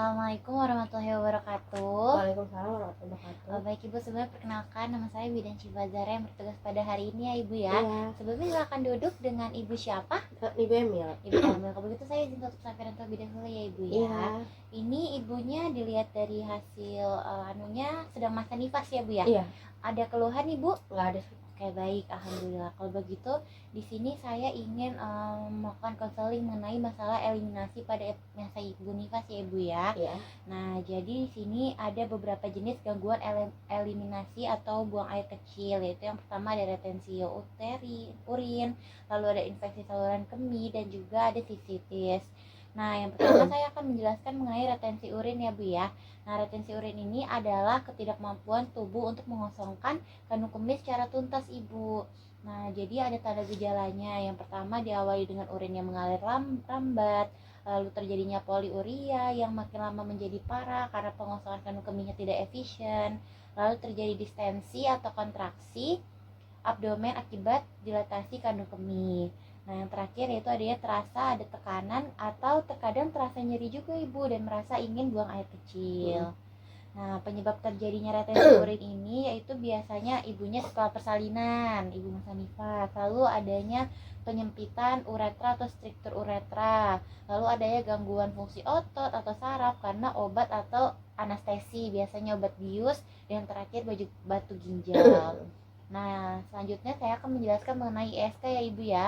Assalamualaikum warahmatullahi wabarakatuh. Waalaikumsalam warahmatullahi wabarakatuh. Baik Ibu, sebelumnya perkenalkan nama saya Bidan Cibazara yang bertugas pada hari ini ya Ibu ya. Iya. Sebelumnya silakan duduk dengan Ibu siapa? Ibu Emil. Ibu Emil. Kalau begitu saya izin untuk sampean terlebih dahulu ya Ibu ya. Iya. Ini ibunya dilihat dari hasil anunya sedang masa nifas ya Bu ya. Iya. Ada keluhan Ibu? Nggak ada sih. Oke, baik, alhamdulillah. Kalau begitu di sini saya ingin melakukan konseling mengenai masalah eliminasi pada masa ibu nifas ya Ibu ya. Iya. Nah, jadi di sini ada beberapa jenis gangguan eliminasi atau buang air kecil, yaitu yang pertama ada retensio urin, lalu ada infeksi saluran kemih, dan juga ada sistitis. Nah, yang pertama saya akan menjelaskan mengenai retensi urin ya Bu ya. Nah, retensi urin ini adalah ketidakmampuan tubuh untuk mengosongkan kandung kemih secara tuntas Ibu. Nah, jadi ada tanda gejalanya. Yang pertama diawali dengan urin yang mengalir lambat, lalu terjadinya poliuria yang makin lama menjadi parah karena pengosongan kandung kemihnya tidak efisien, lalu terjadi distensi atau kontraksi abdomen akibat dilatasi kandung kemih. Nah, yang terakhir yaitu adanya terasa ada tekanan atau terkadang terasa nyeri juga Ibu dan merasa ingin buang air kecil. Nah, penyebab terjadinya retensi urin ini yaitu biasanya ibunya setelah persalinan, ibu masa nifas, lalu adanya penyempitan uretra atau struktur uretra, lalu adanya gangguan fungsi otot atau saraf karena obat atau anestesi, biasanya obat bius, dan terakhir batu ginjal. Nah, selanjutnya saya akan menjelaskan mengenai ISK ya Ibu ya.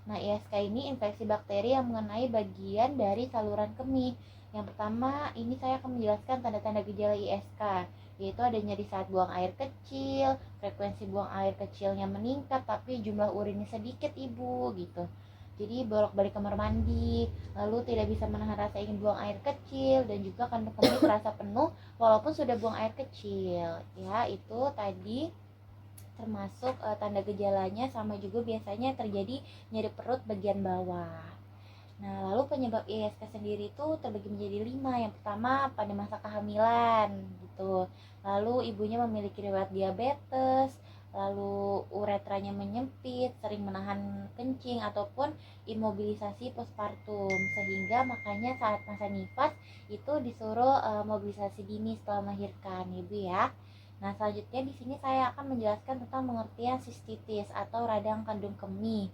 Nah, ISK ini infeksi bakteri yang mengenai bagian dari saluran kemih. Yang pertama, ini saya akan menjelaskan tanda-tanda gejala ISK, yaitu ada nyeri saat buang air kecil, frekuensi buang air kecilnya meningkat tapi jumlah urinnya sedikit Ibu gitu. Jadi bolak-balik kamar mandi, lalu tidak bisa menahan rasa ingin buang air kecil, dan juga kandung kemih terasa penuh walaupun sudah buang air kecil. Ya, itu tadi termasuk tanda gejalanya, sama juga biasanya terjadi nyeri perut bagian bawah. Nah, lalu penyebab ISK sendiri itu terbagi menjadi 5. Yang pertama pada masa kehamilan gitu. Lalu ibunya memiliki riwayat diabetes, lalu uretranya menyempit, sering menahan kencing ataupun imobilisasi postpartum, sehingga makanya saat masa nifas itu disuruh mobilisasi dini setelah melahirkan Ibu ya. Nah, selanjutnya di sini saya akan menjelaskan tentang pengertian sistitis atau radang kandung kemih.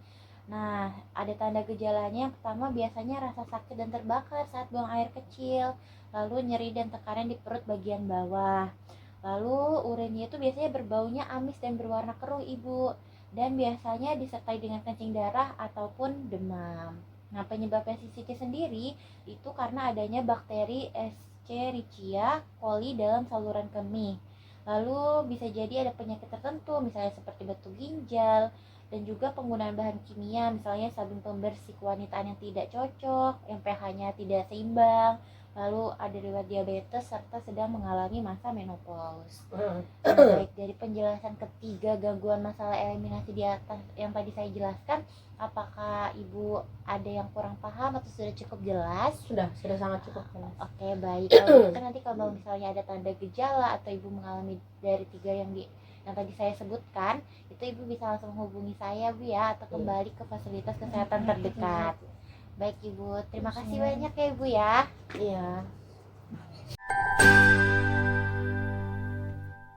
Nah, ada tanda gejalanya. Yang pertama biasanya rasa sakit dan terbakar saat buang air kecil, lalu nyeri dan tekanan di perut bagian bawah. Lalu urinnya itu biasanya berbaunya amis dan berwarna keruh Ibu, dan biasanya disertai dengan kencing darah ataupun demam. Nah, penyebabnya sistitis sendiri itu karena adanya bakteri Escherichia coli dalam saluran kemih. Lalu bisa jadi ada penyakit tertentu, misalnya seperti batu ginjal, dan juga penggunaan bahan kimia, misalnya sabun pembersih kewanitaan yang tidak cocok, yang pH-nya tidak seimbang, lalu ada riwayat diabetes, serta sedang mengalami masa menopause. Nah, baik, dari penjelasan ketiga gangguan masalah eliminasi di atas yang tadi saya jelaskan, apakah Ibu ada yang kurang paham atau sudah cukup jelas? Sudah sangat cukup jelas. Oke, baik. Kalau gitu nanti kalau misalnya ada tanda gejala atau Ibu mengalami dari 3 yang tadi saya sebutkan, itu Ibu bisa langsung hubungi saya Bu ya, atau kembali ke fasilitas kesehatan terdekat. Baik Ibu, terima kasih banyak ya Ibu ya. Iya.